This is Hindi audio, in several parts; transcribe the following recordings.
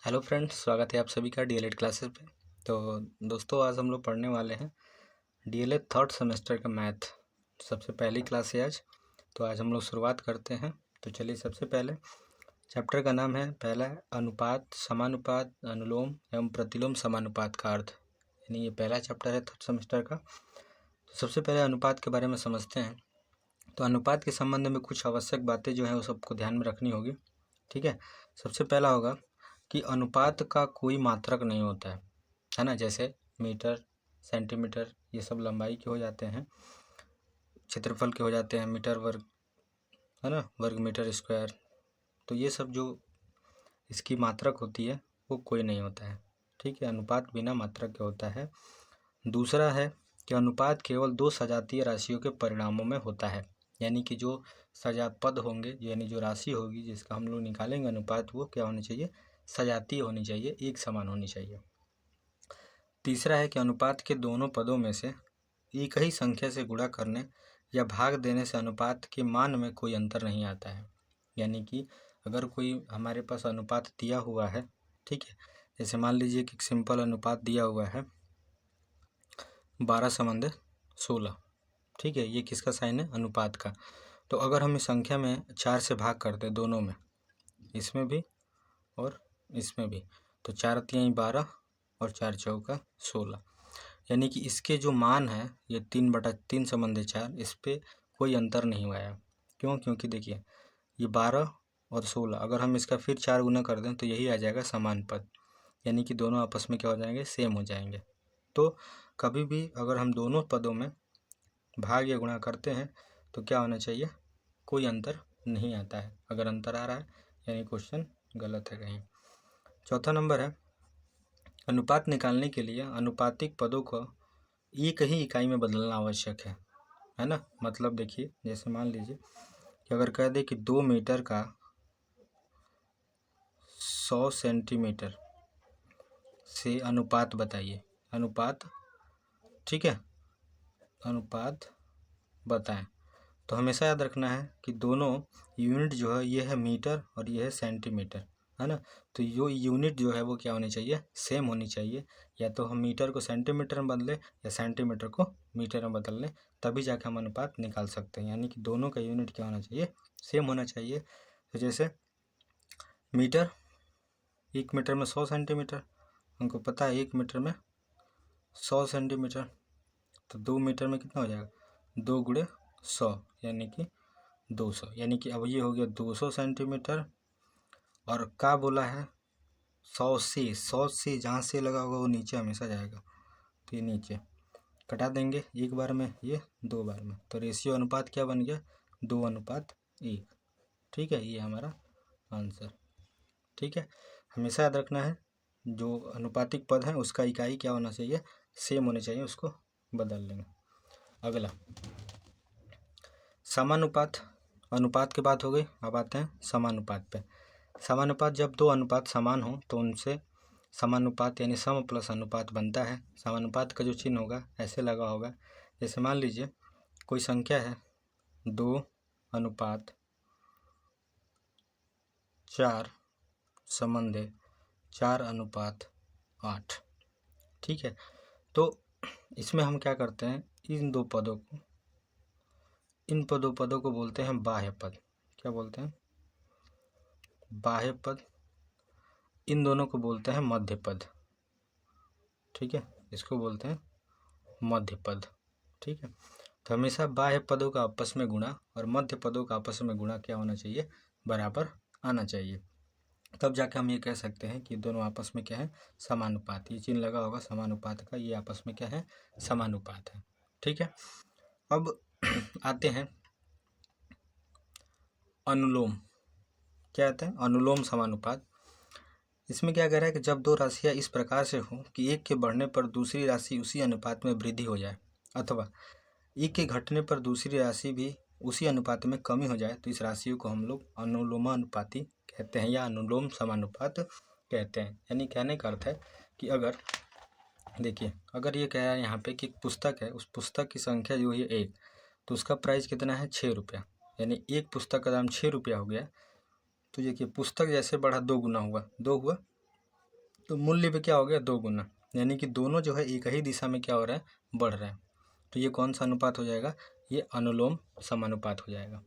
हेलो फ्रेंड्स, स्वागत है आप सभी का डीएलएड क्लासेस पे। तो दोस्तों, आज हम लोग पढ़ने वाले हैं डीएलएड थर्ड सेमेस्टर का मैथ। सबसे पहली क्लास है आज। तो आज हम लोग शुरुआत करते हैं। तो चलिए, सबसे पहले चैप्टर का नाम है, पहला है अनुपात, समानुपात, अनुलोम एवं प्रतिलोम समानुपात का अर्थ। यानी ये पहला चैप्टर है थर्ड सेमेस्टर का। तो सबसे पहले अनुपात के बारे में समझते हैं। तो अनुपात के संबंध में कुछ आवश्यक बातें जो हैं वो सबको ध्यान में रखनी होगी। ठीक है। सबसे पहला होगा कि अनुपात का कोई मात्रक नहीं होता है ना। जैसे मीटर, सेंटीमीटर, ये सब लंबाई के हो जाते हैं, क्षेत्रफल के हो जाते हैं, मीटर वर्ग है ना, वर्ग मीटर स्क्वायर। तो ये सब जो इसकी मात्रक होती है वो कोई नहीं होता है। ठीक है, अनुपात बिना मात्रक के होता है। दूसरा है कि अनुपात केवल दो सजातीय राशियों के परिणामों में होता है। यानी कि जो सजापद होंगे, यानी जो राशि होगी जिसका हम लोग निकालेंगे अनुपात, वो क्या होनी चाहिए, सजातीय होनी चाहिए, एक समान होनी चाहिए। तीसरा है कि अनुपात के दोनों पदों में से एक ही संख्या से गुणा करने या भाग देने से अनुपात के मान में कोई अंतर नहीं आता है। यानी कि अगर कोई हमारे पास अनुपात दिया हुआ है, ठीक है, जैसे मान लीजिए कि एक सिंपल अनुपात दिया हुआ है 12:16। ठीक है, ये किसका साइन है, अनुपात का। तो अगर हम इस संख्या में 4 से भाग करते दोनों में, इसमें भी और इसमें भी, तो 4 तियाई 12 और 4 चौका 16। यानी कि इसके जो मान है ये 3/3 = 4, इस पर कोई अंतर नहीं हुआ है। क्यों? क्योंकि देखिए ये 12 और 16, अगर हम इसका फिर 4 गुना कर दें तो यही आ जाएगा समान पद। यानी कि दोनों आपस में क्या हो जाएंगे, सेम हो जाएंगे। तो कभी भी अगर हम दोनों पदों में भाग या गुणा करते हैं तो क्या होना चाहिए, कोई अंतर नहीं आता है। अगर अंतर आ रहा है यानी क्वेश्चन गलत है कहीं। चौथा नंबर है, अनुपात निकालने के लिए अनुपातिक पदों को एक ही इकाई में बदलना आवश्यक है ना। मतलब देखिए, जैसे मान लीजिए कि अगर कह दे कि 2 मीटर का 100 सेंटीमीटर से अनुपात बताइए, अनुपात, ठीक है, अनुपात बताएं। तो हमेशा याद रखना है कि दोनों यूनिट जो है ये है मीटर और ये है सेंटीमीटर, है ना। तो जो यूनिट जो है वो क्या होनी चाहिए, सेम होनी चाहिए। या तो हम मीटर को सेंटीमीटर में बदलें या सेंटीमीटर को मीटर में बदल लें, तभी जाके हम अनुपात निकाल सकते हैं। यानी कि दोनों का यूनिट क्या होना चाहिए, सेम होना चाहिए। तो जैसे मीटर, 1 मीटर में 100 सेंटीमीटर, हमको पता है 1 मीटर में 100 सेंटीमीटर, तो 2 मीटर में कितना हो जाएगा, 2 × 100 यानी कि 200। यानी कि अब ये हो गया 200 सेंटीमीटर। और क्या बोला है, 100 से जहाँ से लगा होगा वो नीचे हमेशा जाएगा, तो ये नीचे कटा देंगे, एक बार में ये, 2 बार में, तो रेशियो अनुपात क्या बन गया, 2:1। ठीक है, ये हमारा आंसर। ठीक है, हमेशा याद रखना है जो अनुपातिक पद है उसका इकाई क्या होना चाहिए, सेम होने चाहिए, उसको बदल लेंगे। अगला समानुपात। अनुपात की बात हो गई, अब आते हैं समानुपात पे। समानुपात, जब दो अनुपात समान हो तो उनसे समानुपात यानी सम प्लस अनुपात बनता है। समानुपात का जो चिन्ह होगा ऐसे लगा होगा, जैसे मान लीजिए कोई संख्या है 2:4 संबंध 4:8। ठीक है, तो इसमें हम क्या करते हैं, इन पदों को बोलते हैं बाह्य पद। क्या बोलते हैं, बाह्य पद। इन दोनों को बोलते हैं मध्य पद। ठीक है, इसको बोलते हैं मध्य पद। ठीक है, तो हमेशा बाह्य पदों का आपस में गुणा और मध्य पदों का आपस में गुणा क्या होना चाहिए, बराबर आना चाहिए। तब जाके हम ये कह सकते हैं कि दोनों आपस में क्या है, समानुपात। ये चिन्ह लगा होगा समानुपात का, ये आपस में क्या है, समानुपात है। ठीक है, अब आते हैं अनुलोम। क्या आते हैं, अनुलोम समानुपात। इसमें क्या कह रहा है कि जब दो राशियां इस प्रकार से हों कि एक के बढ़ने पर दूसरी राशि उसी अनुपात में वृद्धि हो जाए, अथवा एक के घटने पर दूसरी राशि भी उसी अनुपात में कमी हो जाए, तो इस राशि को हम लोग अनुलोमानुपाती कहते हैं या अनुलोम समानुपात कहते हैं। यानी कहने का अर्थ है कि अगर देखिए, अगर ये कह रहा है यहाँ पे कि पुस्तक है, उस पुस्तक की संख्या जो है 1, तो उसका प्राइस कितना है, 6 रुपया। यानी एक पुस्तक का दाम 6 रुपया हो गया। तो देखिए पुस्तक जैसे बढ़ा 2 गुना हुआ, 2 हुआ, तो मूल्य पे क्या हो गया 2 गुना, यानी कि दोनों जो है एक ही दिशा में क्या हो रहा है, बढ़ रहा है। तो ये कौन सा अनुपात हो जाएगा, ये अनुलोम समानुपात हो जाएगा।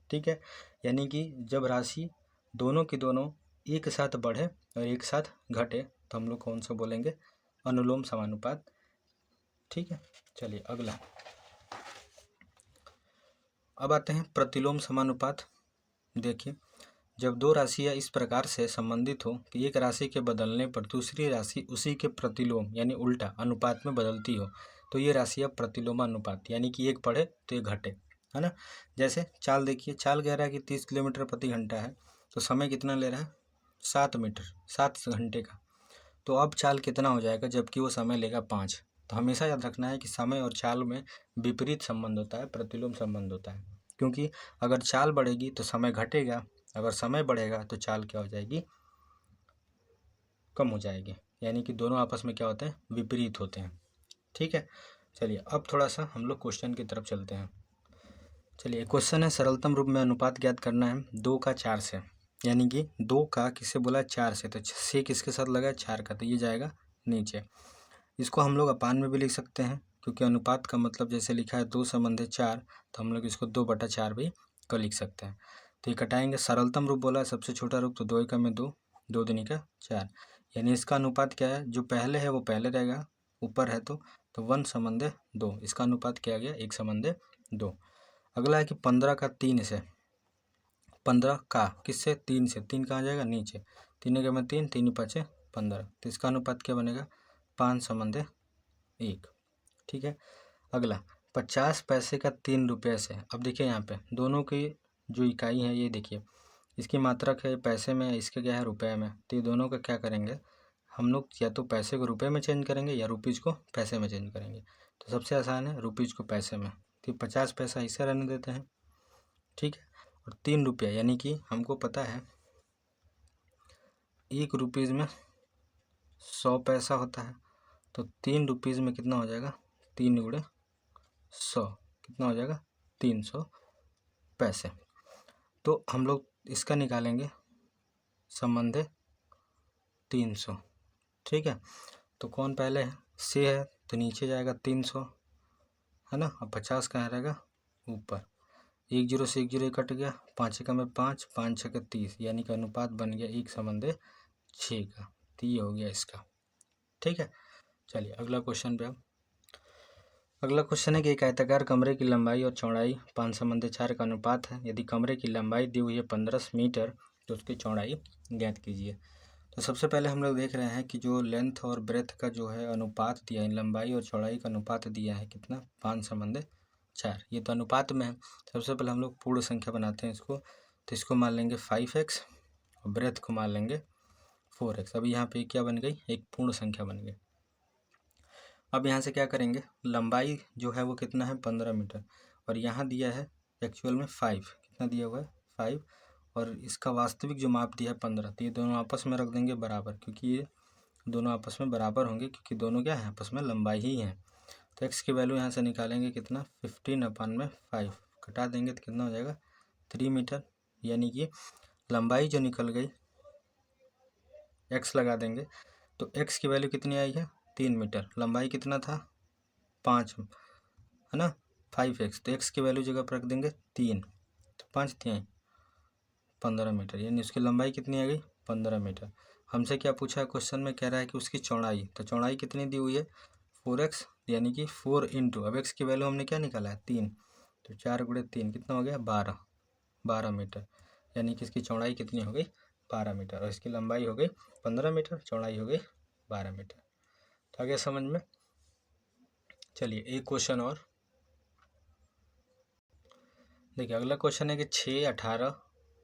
ठीक है, यानी कि जब राशि दोनों की दोनों एक साथ बढ़े और एक साथ घटे तो हम लोग कौन सा बोलेंगे, अनुलोम समानुपात। ठीक है, चलिए अगला। अब आते हैं प्रतिलोम समानुपात। देखिए, जब दो राशियां इस प्रकार से संबंधित हो कि एक राशि के बदलने पर दूसरी राशि उसी के प्रतिलोम यानी उल्टा अनुपात में बदलती हो तो ये राशियां प्रतिलोमानुपात, यानी कि एक बढ़े तो एक घटे, है ना। जैसे चाल देखिए, चाल कह रहा है कि 30 किलोमीटर प्रति घंटा है, तो समय कितना ले रहा है, 7 मीटर, 7 घंटे का। तो अब चाल कितना हो जाएगा, जबकि वो समय लेगा 5। तो हमेशा याद रखना है कि समय और चाल में विपरीत संबंध होता है, प्रतिलोम संबंध होता है। क्योंकि अगर चाल बढ़ेगी तो समय घटेगा, अगर समय बढ़ेगा तो चाल क्या हो जाएगी, कम हो जाएगी। यानी कि दोनों आपस में क्या होते हैं, विपरीत होते हैं। ठीक है, चलिए अब थोड़ा सा हम लोग क्वेश्चन की तरफ चलते हैं। चलिए, क्वेश्चन है सरलतम रूप में अनुपात ज्ञात करना है 2 का 4 से, यानी कि 2 का किससे बोला, 4 से, तो 6 किसके साथ लगा, 4 का, तो ये जाएगा नीचे। इसको हम लोग अपान में भी लिख सकते हैं, क्योंकि अनुपात का मतलब जैसे लिखा है 2 संबंध 4, तो हम लोग इसको 2/4 भी कर लिख सकते हैं। तो ये कटाएंगे, सरलतम रूप बोला है सबसे छोटा रूप, तो 2 एकम में 2, 2 दूनी का 4, यानी इसका अनुपात क्या है, जो पहले है वो पहले रहेगा, ऊपर है तो 1 संबंध 2, इसका अनुपात क्या आ गया, 1 संबंध 2। अगला है कि 15 का 3 से, 15 का किससे, 3 से, 3 कहाँ जाएगा, नीचे, 3 एकम में 3, 3 5 15, तो इसका अनुपात क्या बनेगा, 5 संबंध 1। ठीक है, अगला 50 पैसे का 3 रुपये से। अब देखिए यहाँ पे दोनों की जो इकाई है, ये देखिए, इसकी मात्रक है पैसे में, इसके क्या है रुपए में, तो ये दोनों का क्या करेंगे हम लोग, या तो पैसे को रुपए में चेंज करेंगे या रुपीज़ को पैसे में चेंज करेंगे। तो सबसे आसान है रुपीज़ को पैसे में, तो 50 पैसा इसे रहने देते हैं। ठीक है, और 3 रुपया, यानी कि हमको पता है 1 रुपीज़ में 100 पैसा होता है, तो 3 रुपीज़ में कितना हो जाएगा, 3 गुणे 100, कितना हो जाएगा, 300 पैसे। तो हम लोग इसका निकालेंगे संबंध 300। ठीक है, तो कौन पहले है, से है, तो नीचे जाएगा 300, है ना। अब 50 कहाँ रहेगा, ऊपर, 1 0 से 1 0 कट गया, 5 एकम में 5, 5 6 30, यानी कि अनुपात बन गया 1 संबंध 6 का। तो ये हो गया इसका। ठीक है, चलिए अगला क्वेश्चन पे। अब अगला क्वेश्चन है कि एक आयताकार कमरे की लंबाई और चौड़ाई 5 संबंध 4 का अनुपात है। यदि कमरे की लंबाई दी हुई है 15 मीटर तो उसकी चौड़ाई ज्ञात कीजिए। तो सबसे पहले हम लोग देख रहे हैं कि जो लेंथ और ब्रेथ का जो है अनुपात दिया है, लंबाई और चौड़ाई का अनुपात दिया है कितना, 5 संबंध 4। ये तो अनुपात में है। सबसे पहले हम लोग पूर्ण संख्या बनाते हैं इसको, तो इसको मान लेंगे 5x और ब्रेथ को मान लेंगे 4x। अभी यहाँ पे क्या बन गई, एक पूर्ण संख्या बन गई। अब यहाँ से क्या करेंगे, लंबाई जो है वो कितना है 15 मीटर, और यहाँ दिया है एक्चुअल में 5, कितना दिया हुआ है 5, और इसका वास्तविक जो माप दिया है 15। तो ये दोनों आपस में रख देंगे बराबर, क्योंकि ये दोनों आपस में बराबर होंगे, क्योंकि दोनों क्या है आपस में लंबाई ही है। तो एक्स की वैल्यू यहाँ से निकालेंगे कितना, 15/5, कटा देंगे तो कितना हो जाएगा 3 मीटर, यानी कि लंबाई जो निकल गई, एक्स लगा देंगे तो एक्स की वैल्यू कितनी आई है 3 मीटर, लंबाई कितना था 5, है ना, 5x, तो एक्स की वैल्यू जगह पर रख देंगे 3, तो 5 3 15 मीटर, यानी उसकी लंबाई कितनी आ गई 15 मीटर। हमसे क्या पूछा है क्वेश्चन में, कह रहा है कि उसकी चौड़ाई, तो चौड़ाई कितनी दी हुई है 4x, यानी कि 4 इंटू, अब एक्स की वैल्यू हमने क्या निकाला है 3, तो 4 गुणे 3 कितना हो गया 12 मीटर, यानी कि इसकी चौड़ाई कितनी हो गई 12 मीटर, और इसकी लंबाई हो गई 15 मीटर, चौड़ाई हो गई 12 मीटर। तो आ गया समझ में। चलिए एक क्वेश्चन और देखिए, अगला क्वेश्चन है कि 6 18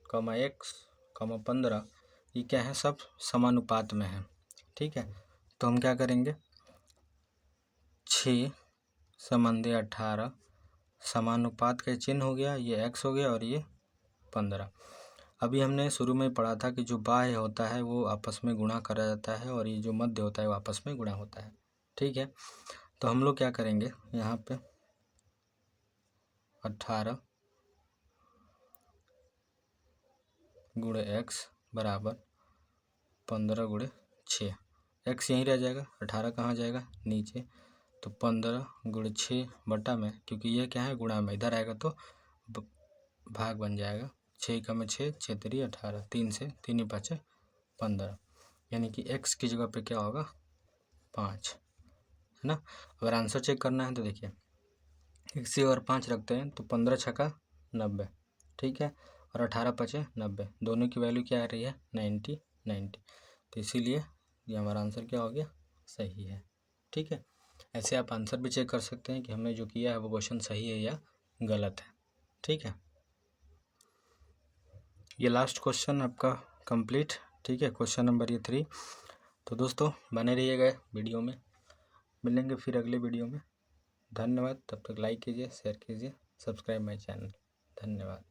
x 15 ये क्या है, सब समानुपात में है। ठीक है, तो हम क्या करेंगे, 6 संबंधी 18 समानुपात का चिन्ह हो गया, ये x हो गया और ये 15। अभी हमने शुरू में पढ़ा था कि जो बाह्य होता है वो आपस में गुणा करा जाता है, और ये जो मध्य होता है वो आपस में गुणा होता है। ठीक है, तो हम लोग क्या करेंगे, यहाँ पे 18 गुणे x बराबर 15 गुणे 6, एक्स यहीं रह जाएगा, 18 कहाँ जाएगा नीचे, तो 15 गुण 6 बटा में, क्योंकि ये क्या है गुणा में, इधर आएगा तो भाग बन जाएगा। 6 का में 6, 6 3 18, 3 से 3 ही 5 15, यानी कि एक्स की जगह पे क्या होगा 5, है ना। अगर आंसर चेक करना है तो देखिए एक्स और 5 रखते हैं तो 15 छक्का 90, ठीक है, और 18 पचे 90, दोनों की वैल्यू क्या आ रही है 90 90, तो इसीलिए ये हमारा आंसर क्या हो गया सही है, ठीक है। ऐसे आप आंसर भी चेक कर सकते हैं कि हमने जो किया है वो क्वेश्चन सही है या गलत है, ठीक है। ये लास्ट क्वेश्चन आपका कंप्लीट, ठीक है, क्वेश्चन नंबर ये 3। तो दोस्तों बने रहिएगा वीडियो में, मिलेंगे फिर अगले वीडियो में। धन्यवाद, तब तक लाइक कीजिए, शेयर कीजिए, सब्सक्राइब माय चैनल। धन्यवाद।